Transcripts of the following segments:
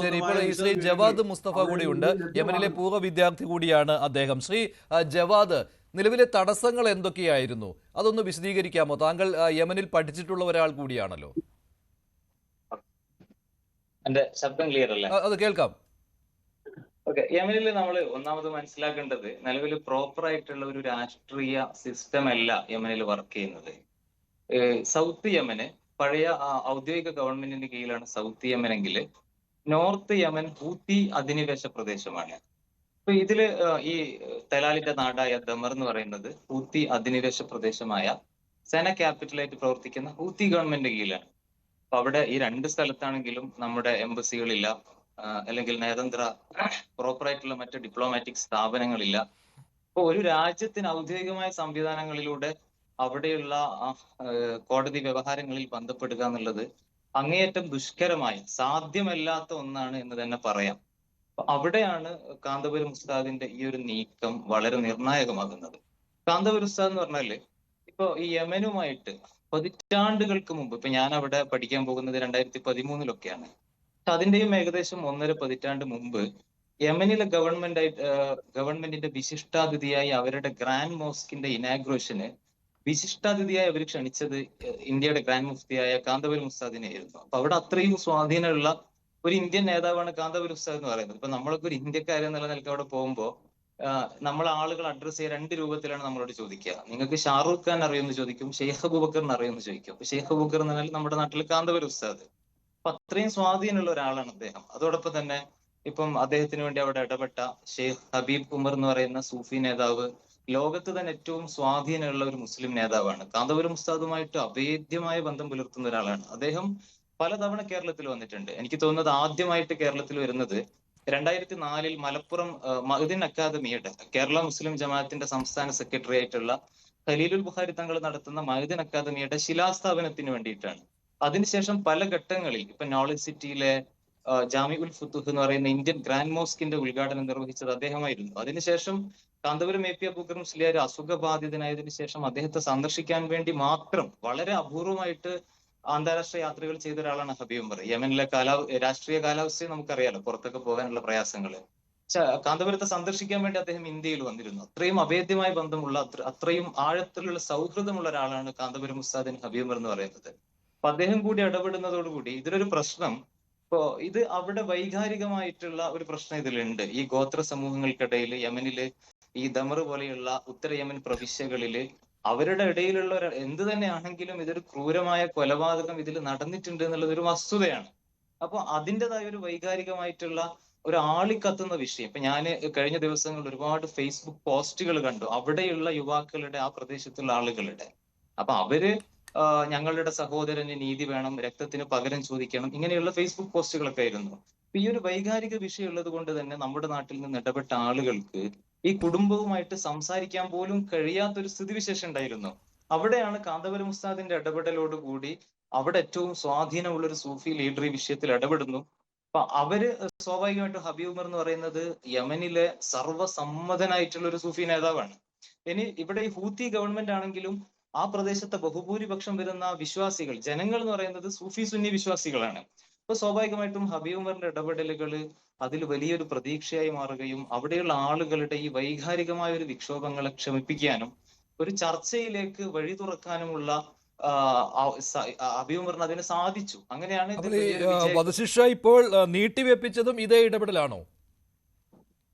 ശരി, ഇപ്പോൾ ഈ ശ്രീ ജവാദ് മുസ്തഫ കൂടിയുണ്ട്. യമനിലെ പൂർവ്വ വിദ്യാർത്ഥി കൂടിയാണ് അദ്ദേഹം. ശ്രീ ജവാദ്, നിലവിലെ തടസ്സങ്ങൾ എന്തൊക്കെയായിരുന്നു? അതൊന്ന് വിശദീകരിക്കാമോ? താങ്കൾ യമനിൽ പഠിച്ചിട്ടുള്ള ഒരാൾ കൂടിയാണല്ലോ. എന്റെ ശബ്ദം ക്ലിയർ അല്ലേ? അത് കേൾക്കാം. ഓക്കെ. യമനിൽ നമ്മൾ ഒന്നാമത് മനസ്സിലാക്കേണ്ടത്, നിലവിൽ പ്രോപ്പർ ആയിട്ടുള്ള ഒരു രാഷ്ട്രീയ സിസ്റ്റം അല്ല യമനിൽ വർക്ക് ചെയ്യുന്നത്. സൗത്ത് യമന് പഴയ ഔദ്യോഗിക ഗവൺമെന്റിന്റെ കീഴിലാണ് സൗത്ത് യമൻ എങ്കിൽ, നോർത്ത് യമൻ ഹൂത്തി അധിനിവേശ പ്രദേശമാണ്. അപ്പൊ ഇതില് ഈ തെലാലിന്റെ നാടായ ദമർ എന്ന് പറയുന്നത് ഹൂത്തി അധിനിവേശ പ്രദേശമായ സെന ക്യാപിറ്റലായിട്ട് പ്രവർത്തിക്കുന്ന ഹൂത്തി ഗവൺമെന്റിന്റെ കീഴിലാണ്. അപ്പൊ അവിടെ ഈ രണ്ട് സ്ഥലത്താണെങ്കിലും നമ്മുടെ എംബസികളില്ല, അല്ലെങ്കിൽ നയതന്ത്ര പ്രോപ്പറായിട്ടുള്ള മറ്റ് ഡിപ്ലോമാറ്റിക് സ്ഥാപനങ്ങളില്ല. അപ്പൊ ഒരു രാജ്യത്തിന് ഔദ്യോഗികമായ സംവിധാനങ്ങളിലൂടെ അവിടെയുള്ള കോടതി വ്യവഹാരങ്ങളിൽ ബന്ധപ്പെടുക എന്നുള്ളത് അങ്ങേയറ്റം ദുഷ്കരമായ, സാധ്യമല്ലാത്ത ഒന്നാണ് എന്ന് തന്നെ പറയാം. അപ്പൊ അവിടെയാണ് കാന്തപുരം ഉസ്താദിന്റെ ഈ ഒരു നീക്കം വളരെ നിർണായകമാകുന്നത്. കാന്തപുരം ഉസ്താദ് എന്ന് പറഞ്ഞാല് ഇപ്പൊ ഈ യമനുമായിട്ട് പതിറ്റാണ്ടുകൾക്ക് മുമ്പ്, ഇപ്പൊ ഞാൻ അവിടെ പഠിക്കാൻ പോകുന്നത് 2013 അതിന്റെയും ഏകദേശം 1.5 പതിറ്റാണ്ട് മുമ്പ് യമനിലെ ഗവൺമെന്റിന്റെ വിശിഷ്ടാതിഥിയായി അവരുടെ ഗ്രാൻഡ് മോസ്കിന്റെ ഇനാഗ്രേഷന് വിശിഷ്ടാതിഥിയായി അവർ ക്ഷണിച്ചത് ഇന്ത്യയുടെ ഗ്രാൻഡ് മുഫ്തിയായ കാന്തപുരം ഉസ്താദിനെയായിരുന്നു. അപ്പൊ അവിടെ അത്രയും സ്വാധീനമുള്ള ഒരു ഇന്ത്യൻ നേതാവാണ് കാന്തപുരം ഉസ്താദ് എന്ന് പറയുന്നത്. ഇപ്പൊ നമ്മളൊക്കെ ഒരു ഇന്ത്യക്കാരെന്നുള്ള നിലയ്ക്ക് അവിടെ പോകുമ്പോൾ നമ്മളെ ആളുകൾ അഡ്രസ് ചെയ്യുക 2 രൂപത്തിലാണ് നമ്മളോട് ചോദിക്കുക. നിങ്ങൾക്ക് ഷാറൂഖ് ഖാൻ അറിയുമെന്ന് ചോദിക്കും, ഷെയ്ഖ് അബൂബക്കറിന് അറിയുമെന്ന് ചോദിക്കും. അപ്പൊ ഷെയ്ഖ് അബൂബക്കർ എന്ന് പറഞ്ഞാൽ നമ്മുടെ നാട്ടിൽ കാന്തപുരം ഉസ്താദ്. അപ്പൊ അത്രയും സ്വാധീനമുള്ള ഒരാളാണ് അദ്ദേഹം. അതോടൊപ്പം തന്നെ ഇപ്പം അദ്ദേഹത്തിന് വേണ്ടി അവിടെ ഇടപെട്ട ഷെയ്ഖ് ഹബീബ് ഉമർ എന്ന് പറയുന്ന സൂഫി നേതാവ് ലോകത്ത് തന്നെ ഏറ്റവും സ്വാധീനമുള്ള ഒരു മുസ്ലിം നേതാവാണ്. കാന്തപുരം ഉസ്താദുമായിട്ട് അഭേദ്യമായ ബന്ധം പുലർത്തുന്ന ഒരാളാണ് അദ്ദേഹം. പലതവണ കേരളത്തിൽ വന്നിട്ടുണ്ട്. എനിക്ക് തോന്നുന്നത് ആദ്യമായിട്ട് കേരളത്തിൽ വരുന്നത് 2004 മലപ്പുറം മഅ്ദിൻ അക്കാദമിയുടെ, കേരള മുസ്ലിം ജമാഅത്തിന്റെ സംസ്ഥാന സെക്രട്ടറി ആയിട്ടുള്ള ഖലീലുൽ ബുഖാരി തങ്ങൾ നടത്തുന്ന മഅ്ദിൻ അക്കാദമിയുടെ ശിലാസ്ഥാപനത്തിന് വേണ്ടിയിട്ടാണ്. അതിനുശേഷം പല ഘട്ടങ്ങളിൽ ഇപ്പൊ നോളജ് സിറ്റിയിലെ ജാമി ഉൽ ഫുത്തുഹ് എന്ന് പറയുന്ന ഇന്ത്യൻ ഗ്രാൻഡ് മോസ്കിന്റെ ഉദ്ഘാടനം നിർവഹിച്ചത് അദ്ദേഹമായിരുന്നു. അതിനുശേഷം കാന്തപുരം AP അബൂബക്കർ മുസ്ലിയാർ അസുഖബാധിതനായതിനു ശേഷം അദ്ദേഹത്തെ സന്ദർശിക്കാൻ വേണ്ടി മാത്രം വളരെ അപൂർവമായിട്ട് അന്താരാഷ്ട്ര യാത്രകൾ ചെയ്ത ഒരാളാണ് ഹബീബ് ഉമർ. യമനിലെ രാഷ്ട്രീയ കാലാവസ്ഥയും നമുക്കറിയാലോ, പുറത്തൊക്കെ പോകാനുള്ള പ്രയാസങ്ങള്. കാന്തപുരത്തെ സന്ദർശിക്കാൻ വേണ്ടി അദ്ദേഹം ഇന്ത്യയിൽ വന്നിരുന്നു. അത്രയും അഭേദ്യമായ ബന്ധമുള്ള, അത്രയും ആഴത്തിലുള്ള സൗഹൃദമുള്ള ഒരാളാണ് കാന്തപുരം ഉസ്താദിൻ ഹബീബ് ഉമർ എന്ന് പറയുന്നത്. അപ്പൊ അദ്ദേഹം കൂടി ഇടപെടുന്നതോടുകൂടി ഇതിലൊരു പ്രശ്നം, ഇപ്പോ ഇത് അവിടെ വൈകാരികമായിട്ടുള്ള ഒരു പ്രശ്നം ഇതിലുണ്ട്. ഈ ഗോത്ര സമൂഹങ്ങൾക്കിടയിൽ യമനില് ഈ ദമർ പോലെയുള്ള ഉത്തര യമൻ പ്രവിശ്യകളില് അവരുടെ ഇടയിലുള്ള എന്ത് തന്നെയാണെങ്കിലും ഇതൊരു ക്രൂരമായ കൊലപാതകം ഇതിൽ നടന്നിട്ടുണ്ട് എന്നുള്ളത് ഒരു വസ്തുതയാണ്. അപ്പൊ അതിൻ്റെതായ ഒരു വൈകാരികമായിട്ടുള്ള ഒരു ആളിക്കത്തുന്ന വിഷയം. ഇപ്പൊ ഞാൻ കഴിഞ്ഞ ദിവസങ്ങളിൽ ഒരുപാട് ഫേസ്ബുക്ക് പോസ്റ്റുകൾ കണ്ടു അവിടെയുള്ള യുവാക്കളുടെ, ആ പ്രദേശത്തുള്ള ആളുകളുടെ. അപ്പൊ അവര് ഞങ്ങളുടെ സഹോദരന് നീതി വേണം, രക്തത്തിന് പകരം ചോദിക്കണം, ഇങ്ങനെയുള്ള ഫേസ്ബുക്ക് പോസ്റ്റുകളൊക്കെ ആയിരുന്നു. ഈ ഒരു വൈകാരിക വിഷയം ഉള്ളത് കൊണ്ട് തന്നെ നമ്മുടെ നാട്ടിൽ നിന്ന് ഇടപെട്ട ആളുകൾക്ക് ഈ കുടുംബവുമായിട്ട് സംസാരിക്കാൻ പോലും കഴിയാത്തൊരു സ്ഥിതിവിശേഷം ഉണ്ടായിരുന്നു. അവിടെയാണ് കാന്തപുരം ഉസ്താദിന്റെ ഇടപെടലോടുകൂടി അവിടെ ഏറ്റവും സ്വാധീനമുള്ള ഒരു സൂഫി ലീഡർ ഈ വിഷയത്തിൽ ഇടപെടുന്നു. അപ്പൊ അവര് സ്വാഭാവികമായിട്ടും ഹബീബ് ഉമർ എന്ന് പറയുന്നത് യമനിലെ സർവ്വസമ്മതനായിട്ടുള്ള ഒരു സൂഫി നേതാവാണ്. ഇനി ഇവിടെ ഈ ഹൂത്തി ഗവൺമെന്റ് ആണെങ്കിലും ആ പ്രദേശത്തെ ബഹുഭൂരിപക്ഷം വരുന്ന വിശ്വാസികൾ, ജനങ്ങൾ എന്ന് പറയുന്നത് സൂഫി സുന്നി വിശ്വാസികളാണ്. അപ്പൊ സ്വാഭാവികമായിട്ടും ഹബീബ് ഉമറിന്റെ ഇടപെടലുകൾ അതിൽ വലിയൊരു പ്രതീക്ഷയായി മാറുകയും അവിടെയുള്ള ആളുകളുടെ ഈ വൈകാരികമായ ഒരു വിക്ഷോഭങ്ങളെ ക്ഷമിപ്പിക്കാനും ഒരു ചർച്ചയിലേക്ക് വഴി തുറക്കാനുമുള്ള ഹബീബ് ഉമറിന് അതിന് സാധിച്ചു. അങ്ങനെയാണ് വധശിക്ഷ ഇപ്പോൾ നീട്ടിവെപ്പിച്ചതും ഇതേ ഇടപെടലാണോ?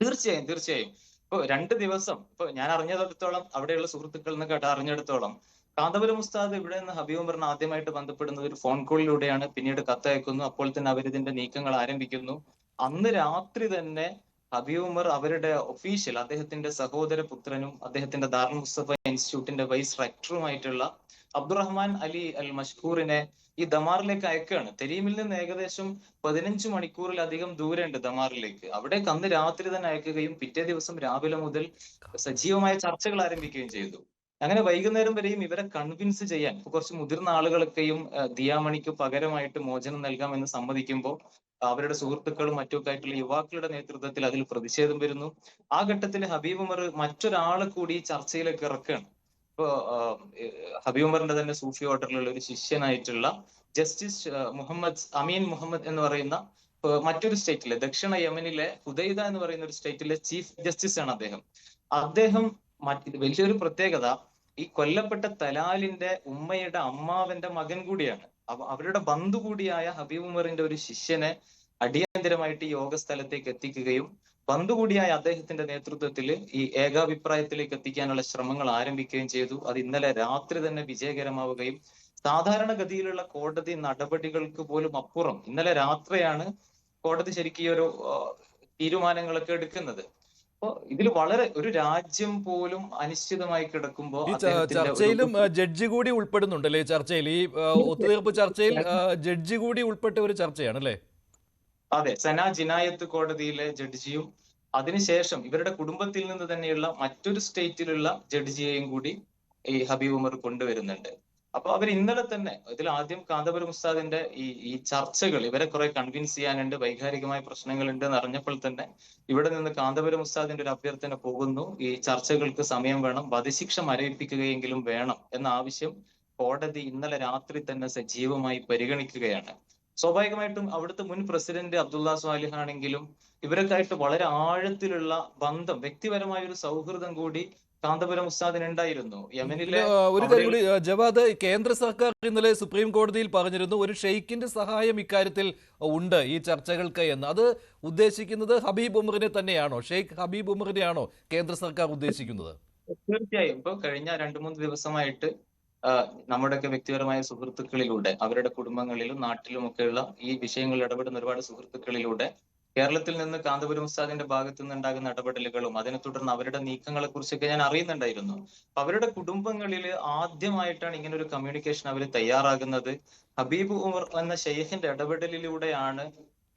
തീർച്ചയായും തീർച്ചയായും. ഇപ്പൊ 2 ദിവസം, ഇപ്പൊ ഞാൻ അറിഞ്ഞിടത്തോളം, അവിടെയുള്ള സുഹൃത്തുക്കളിൽ നിന്ന് അറിഞ്ഞിടത്തോളം, കാന്തപുരം ഉസ്താദ് ഇവിടെ നിന്ന് ഹബീബ് ഉമറിന് ആദ്യമായിട്ട് ബന്ധപ്പെടുന്നത് ഒരു ഫോൺ കോളിലൂടെയാണ്. പിന്നീട് കത്തയക്കുന്നു. അപ്പോൾ തന്നെ അവരിതിന്റെ നീക്കങ്ങൾ ആരംഭിക്കുന്നു. അന്ന് രാത്രി തന്നെ ഹബീബ് ഉമർ അവരുടെ ഒഫീഷ്യൽ, അദ്ദേഹത്തിന്റെ സഹോദര പുത്രനും അദ്ദേഹത്തിന്റെ ദാറുൽ മുസ്തഫ ഇൻസ്റ്റിറ്റ്യൂട്ടിന്റെ വൈസ് റെക്ടറുമായിട്ടുള്ള അബ്ദുറഹ്മാൻ അലി അൽ മഷ്കൂറിനെ ഈ ദമാറിലേക്ക് അയക്കുകയാണ്. തെരീമിൽ നിന്ന് ഏകദേശം 15 മണിക്കൂറിലധികം ദൂരമുണ്ട് ദമാറിലേക്ക്. അവിടേക്ക് അന്ന് രാത്രി തന്നെ അയക്കുകയും പിറ്റേ ദിവസം രാവിലെ മുതൽ സജീവമായ ചർച്ചകൾ ആരംഭിക്കുകയും ചെയ്തു. അങ്ങനെ വൈകുന്നേരം വരെയും ഇവരെ കൺവിൻസ് ചെയ്യാൻ കുറച്ച് മുതിർന്ന ആളുകളൊക്കെയും ദിയാമണിക്ക് പകരമായിട്ട് മോചനം നൽകാമെന്ന് സമ്മതിക്കുമ്പോൾ അവരുടെ സുഹൃത്തുക്കളും മറ്റൊക്കെ ആയിട്ടുള്ള യുവാക്കളുടെ നേതൃത്വത്തിൽ അതിൽ പ്രതിഷേധം വരുന്നു. ആ ഘട്ടത്തിൽ ഹബീബ് ഉമർ മറ്റൊരാളെ കൂടി ചർച്ചയിലേക്ക് ഇറക്കുകയാണ്. ഇപ്പോ ഹബീബ് ഉമറിന്റെ തന്നെ സൂഫി ഓർഡറിലുള്ള ഒരു ശിഷ്യനായിട്ടുള്ള ജസ്റ്റിസ് അമീൻ മുഹമ്മദ് എന്ന് പറയുന്ന മറ്റൊരു സ്റ്റേറ്റിലെ ദക്ഷിണ യമനിലെ ഹുദൈദ എന്ന് പറയുന്ന ഒരു സ്റ്റേറ്റിലെ ചീഫ് ജസ്റ്റിസ് ആണ് അദ്ദേഹം. അദ്ദേഹം വലിയൊരു പ്രത്യേകത, ഈ കൊല്ലപ്പെട്ട തലാലിന്റെ ഉമ്മയുടെ അമ്മാവന്റെ മകൻ കൂടിയാണ്. അവരുടെ ബന്ധു കൂടിയായ ഹബീബ് ഉമറിന്റെ ഒരു ശിഷ്യനെ അടിയന്തരമായിട്ട് ഈ യോഗ സ്ഥലത്തേക്ക് എത്തിക്കുകയും ബന്ധു കൂടിയായ അദ്ദേഹത്തിന്റെ നേതൃത്വത്തിൽ ഈ ഏകാഭിപ്രായത്തിലേക്ക് എത്തിക്കാനുള്ള ശ്രമങ്ങൾ ആരംഭിക്കുകയും ചെയ്തു. അത് ഇന്നലെ രാത്രി തന്നെ വിജയകരമാവുകയും സാധാരണഗതിയിലുള്ള കോടതി നടപടികൾക്ക് പോലും അപ്പുറം ഇന്നലെ രാത്രിയാണ് കോടതി ശരിക്കും ഈ ഒരു തീരുമാനങ്ങളൊക്കെ എടുക്കുന്നത്. അപ്പോ ഇതിൽ വളരെ ഒരു രാജ്യം പോലും അനിശ്ചിതമായി കിടക്കുമ്പോൾ ഈ ചർച്ചയിലും ജഡ്ജി കൂടി ഉൾപ്പെടുന്നുണ്ടല്ലേ? ചർച്ചയിൽ ഈ ഒത്തുതീർപ്പ് ചർച്ചയിൽ ജഡ്ജി കൂടി ഉൾപ്പെട്ട ഒരു ചർച്ചയാണ് അല്ലേ? അതെ, സന ജിനായത്ത് കോടതിയിലെ ജഡ്ജിയും അതിനുശേഷം ഇവരുടെ കുടുംബത്തിൽ നിന്ന് തന്നെയുള്ള മറ്റൊരു സ്റ്റേറ്റിലുള്ള ജഡ്ജിയെയും കൂടി ഈ ഹബീബ് ഉമർ കൊണ്ടുവരുന്നുണ്ട്. അപ്പൊ അവർ ഇന്നലെ തന്നെ ഇതിൽ ആദ്യം കാന്തപുരം ഉസ്താദിന്റെ ഈ ചർച്ചകൾ ഇവരെ കുറെ കൺവിൻസ് ചെയ്യാനുണ്ട്, വൈകാരികമായ പ്രശ്നങ്ങളുണ്ട് എന്ന് അറിഞ്ഞപ്പോൾ തന്നെ ഇവിടെ നിന്ന് കാന്തപുരം ഉസ്താദിന്റെ ഒരു അഭ്യർത്ഥന പോകുന്നു. ഈ ചർച്ചകൾക്ക് സമയം വേണം, വധശിക്ഷ മരവിപ്പിക്കുകയെങ്കിലും വേണം എന്ന ആവശ്യം കോടതി ഇന്നലെ രാത്രി തന്നെ സജീവമായി പരിഗണിക്കുകയാണ്. സ്വാഭാവികമായിട്ടും അവിടുത്തെ മുൻ പ്രസിഡന്റ് അബ്ദുള്ള സ്വാലിഹ് ആണെങ്കിലും ഇവരൊക്കെ ആയിട്ട് വളരെ ആഴത്തിലുള്ള ബന്ധം, വ്യക്തിപരമായ ഒരു സൗഹൃദം കൂടി കാന്തപുരം ഉസ്താദിനുണ്ടായിരുന്നു. യമനിലെ ഒരു കാര്യം കൂടി ജവാദ്, കേന്ദ്ര സർക്കാർ ഇന്നലെ സുപ്രീം കോടതിയിൽ പറഞ്ഞിരുന്നു ഒരു ഷെയ്ഖിന്റെ സഹായം ഇക്കാര്യത്തിൽ ഉണ്ട് ഈ ചർച്ചകൾക്ക് എന്ന്. അത് ഉദ്ദേശിക്കുന്നത് ഹബീബ് ഉമറിനെ തന്നെയാണോ? ഷെയ്ഖ് ഹബീബ് ഉമറിനെയാണോ കേന്ദ്ര സർക്കാർ ഉദ്ദേശിക്കുന്നത്? തീർച്ചയായും ഇപ്പൊ കഴിഞ്ഞ 2-3 ദിവസമായിട്ട് നമ്മുടെയൊക്കെ വ്യക്തിപരമായ സുഹൃത്തുക്കളിലൂടെ, അവരുടെ കുടുംബങ്ങളിലും നാട്ടിലുമൊക്കെയുള്ള ഈ വിഷയങ്ങളിൽ ഇടപെടുന്ന ഒരുപാട് സുഹൃത്തുക്കളിലൂടെ കേരളത്തിൽ നിന്ന് കാന്തപുരം ഉസ്താദിന്റെ ഭാഗത്തു നിന്നുണ്ടാകുന്ന ഇടപെടലുകളും അതിനെ തുടർന്ന് അവരുടെ നീക്കങ്ങളെ കുറിച്ചൊക്കെ ഞാൻ അറിയുന്നുണ്ടായിരുന്നു. അവരുടെ കുടുംബങ്ങളിൽ ആദ്യമായിട്ടാണ് ഇങ്ങനെ ഒരു കമ്മ്യൂണിക്കേഷൻ അവർ തയ്യാറാകുന്നത്. ഹബീബ് ഉമർ എന്ന ഷെയ്ഖിന്റെ ഇടപെടലിലൂടെയാണ്.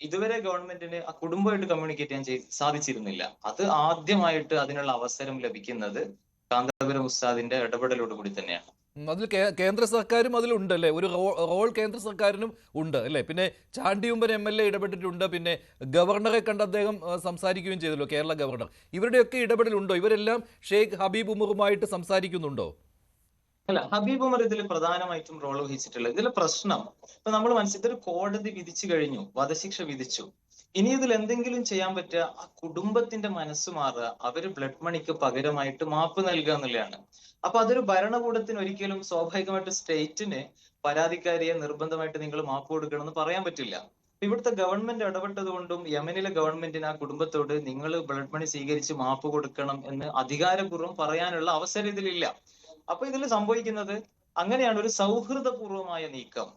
ഇതുവരെ ഗവൺമെന്റിന് ആ കുടുംബമായിട്ട് കമ്മ്യൂണിക്കേറ്റ് ചെയ്യാൻ സാധിച്ചിരുന്നില്ല. അത് ആദ്യമായിട്ട് അതിനുള്ള അവസരം ലഭിക്കുന്നത് കാന്തപുരം ഉസ്താദിന്റെ ഇടപെടലോടുകൂടി തന്നെയാണ്. അതിൽ കേന്ദ്ര സർക്കാരും അതിലുണ്ടല്ലേ? ഒരു റോൾ കേന്ദ്ര സർക്കാരിനും ഉണ്ട് അല്ലേ? പിന്നെ ചാണ്ടിയുമ്പൻ MLA ഇടപെട്ടിട്ടുണ്ട്. പിന്നെ ഗവർണറെ കണ്ട് അദ്ദേഹം സംസാരിക്കുകയും ചെയ്തല്ലോ, കേരള ഗവർണർ. ഇവരുടെയൊക്കെ ഇടപെടലുണ്ടോ? ഇവരെല്ലാം ഷെയ്ഖ് ഹബീബ് ഉമറുമായിട്ട് സംസാരിക്കുന്നുണ്ടോ? അല്ല, ഹബീബ് ഉമർ ഇതിൽ പ്രധാനമായിട്ടും റോൾ വഹിച്ചിട്ടുള്ളത്. ഇതിലെ പ്രശ്നം ഇപ്പൊ നമ്മൾ ഇതൊരു കോടതി വിധിച്ചു കഴിഞ്ഞു, വധശിക്ഷ വിധിച്ചു. ഇനി ഇതിൽ എന്തെങ്കിലും ചെയ്യാൻ പറ്റുക ആ കുടുംബത്തിന്റെ മനസ്സ് മാറുക, അവര് ബ്ലഡ് മണിക്ക് പകരമായിട്ട് മാപ്പ് നൽകുക എന്നുള്ളതാണ്. അപ്പൊ അതൊരു ഭരണകൂടത്തിന് ഒരിക്കലും സ്വാഭാവികമായിട്ട് സ്റ്റേറ്റിന് പരാതിക്കാരിയെ നിർബന്ധമായിട്ട് നിങ്ങൾ മാപ്പ് കൊടുക്കണമെന്ന് പറയാൻ പറ്റില്ല. ഇവിടുത്തെ ഗവൺമെന്റ് ഇടപെട്ടത് കൊണ്ടും യമനിലെ ഗവൺമെന്റിന് ആ കുടുംബത്തോട് നിങ്ങൾ ബ്ലഡ് മണി സ്വീകരിച്ച് മാപ്പ് കൊടുക്കണം എന്ന് അധികാരപൂർവ്വം പറയാനുള്ള അവസരം ഇതിലില്ല. അപ്പൊ ഇതിൽ സംഭവിക്കുന്നത് അങ്ങനെയാണ് ഒരു സൗഹൃദപൂർവമായ നീക്കം.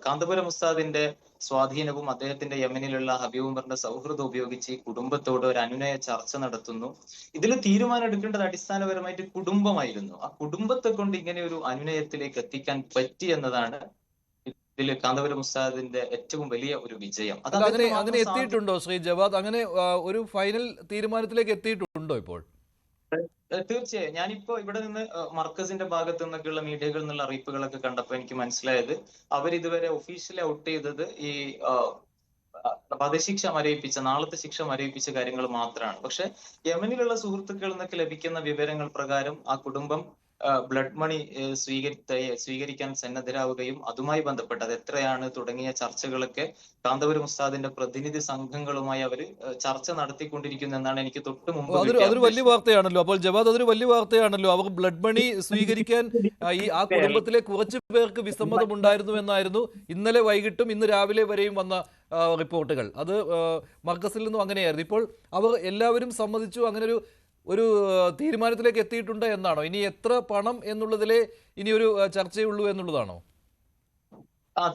കാന്തപുരം ഉസ്താദിന്റെ സ്വാധീനവും അദ്ദേഹത്തിന്റെ യമനിലുള്ള ഹബീബ് ഉമറിന്റെ സൗഹൃദം ഉപയോഗിച്ച് ഈ കുടുംബത്തോട് ഒരു അനുനയ ചർച്ച നടത്തുന്നു. ഇതിൽ തീരുമാനം എടുക്കേണ്ടത് അടിസ്ഥാനപരമായിട്ട് കുടുംബമായിരുന്നു. ആ കുടുംബത്തെ കൊണ്ട് ഇങ്ങനെ ഒരു അനുനയത്തിലേക്ക് എത്തിക്കാൻ പറ്റി എന്നതാണ് ഇതിൽ കാന്തപുരം ഉസ്താദിന്റെ ഏറ്റവും വലിയ ഒരു വിജയം. അത് അങ്ങനെ എത്തിയിട്ടുണ്ടോ ശ്രീ ജവാദ്? അങ്ങനെ ഒരു ഫൈനൽ തീരുമാനത്തിലേക്ക് എത്തിയിട്ടുണ്ടോ ഇപ്പോൾ? തീർച്ചയായും ഞാനിപ്പോ ഇവിടെ നിന്ന് മർക്കസിന്റെ ഭാഗത്തു നിന്നൊക്കെയുള്ള മീഡിയകളിൽ നിന്നുള്ള അറിയിപ്പുകളൊക്കെ കണ്ടപ്പോൾ എനിക്ക് മനസ്സിലായത് അവരിതുവരെ ഒഫീഷ്യലി ഔട്ട് ചെയ്തത് ഈ വധശിക്ഷ മരവിപ്പിച്ച, നാളത്തെ ശിക്ഷ മരവിപ്പിച്ച കാര്യങ്ങൾ മാത്രമാണ്. പക്ഷെ യമനിലുള്ള സുഹൃത്തുക്കളിൽ നിന്നൊക്കെ ലഭിക്കുന്ന വിവരങ്ങൾ പ്രകാരം ആ കുടുംബം ബ്ലഡ് മണി സ്വീകരിക്കാൻ സന്നദ്ധരാവുകയും അതുമായി ബന്ധപ്പെട്ട് അത് എത്രയാണ് തുടങ്ങിയ ചർച്ചകളൊക്കെ കാന്തപുരം ഉസ്താദിന്റെ പ്രതിനിധി സംഘങ്ങളുമായി അവർ ചർച്ച നടത്തിക്കൊണ്ടിരിക്കുന്നു എന്നാണ് എനിക്ക് തൊട്ട് മുമ്പ്. അതൊരു വലിയ വാർത്തയാണല്ലോ. അപ്പോൾ ജവാദ്, അതൊരു വലിയ വാർത്തയാണല്ലോ. അവർ ബ്ലഡ് മണി സ്വീകരിക്കാൻ ആ കുടുംബത്തിലെ കുറച്ചു പേർക്ക് വിസമ്മതമുണ്ടായിരുന്നു എന്നായിരുന്നു ഇന്നലെ വൈകിട്ടും ഇന്ന് രാവിലെ വരെയും വന്ന റിപ്പോർട്ടുകൾ. അത് മർക്കസിൽ നിന്നും അങ്ങനെയായിരുന്നു. ഇപ്പോൾ അവർ എല്ലാവരും സമ്മതിച്ചു, അങ്ങനെ ഒരു തീരുമാനത്തിലേക്ക് എത്തിയിട്ടുണ്ട് എന്നാണോ? ഇനി എത്ര പണം എന്നുള്ളതിലെ ഇനി ഒരു ചർച്ചയുള്ളൂ എന്നുള്ളതാണോ?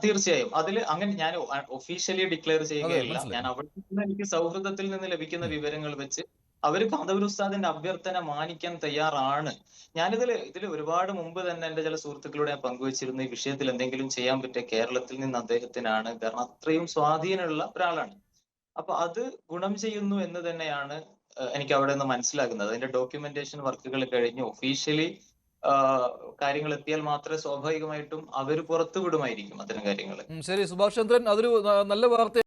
തീർച്ചയായും അതിൽ അങ്ങനെ ഞാൻ ഒഫീഷ്യലി ഡിക്ലെയർ ചെയ്യുകയില്ല. ഞാൻ അവിടെ നിന്ന് എനിക്ക് സൗഹൃദത്തിൽ നിന്ന് ലഭിക്കുന്ന വിവരങ്ങൾ വെച്ച് അവർ കാന്തപുരം ഉസ്താദിന്റെ അഭ്യർത്ഥന മാനിക്കാൻ തയ്യാറാണ്. ഇതിൽ ഒരുപാട് മുമ്പ് തന്നെ എന്റെ ചില സുഹൃത്തുക്കളോട് ഞാൻ പങ്കുവച്ചിരുന്നു, ഈ വിഷയത്തിൽ എന്തെങ്കിലും ചെയ്യാൻ പറ്റിയ കേരളത്തിൽ നിന്ന് അദ്ദേഹത്തിനാണ്. കാരണം അത്രയും സ്വാധീനമുള്ള ഒരാളാണ്. അപ്പൊ അത് ഗുണം ചെയ്യുന്നു എന്ന് തന്നെയാണ് എനിക്ക് അവിടെ നിന്ന് മനസ്സിലാക്കുന്നത്. അതിന്റെ ഡോക്യുമെന്റേഷൻ വർക്കുകൾ കഴിഞ്ഞ് ഒഫീഷ്യലി കാര്യങ്ങൾ എത്തിയാൽ മാത്രമേ സ്വാഭാവികമായിട്ടും അവർ പുറത്തുവിടുമായിരിക്കും അത്തരം കാര്യങ്ങൾ. ശരി സുഭാഷ് ചന്ദ്രൻ, അതൊരു നല്ല വാർത്ത.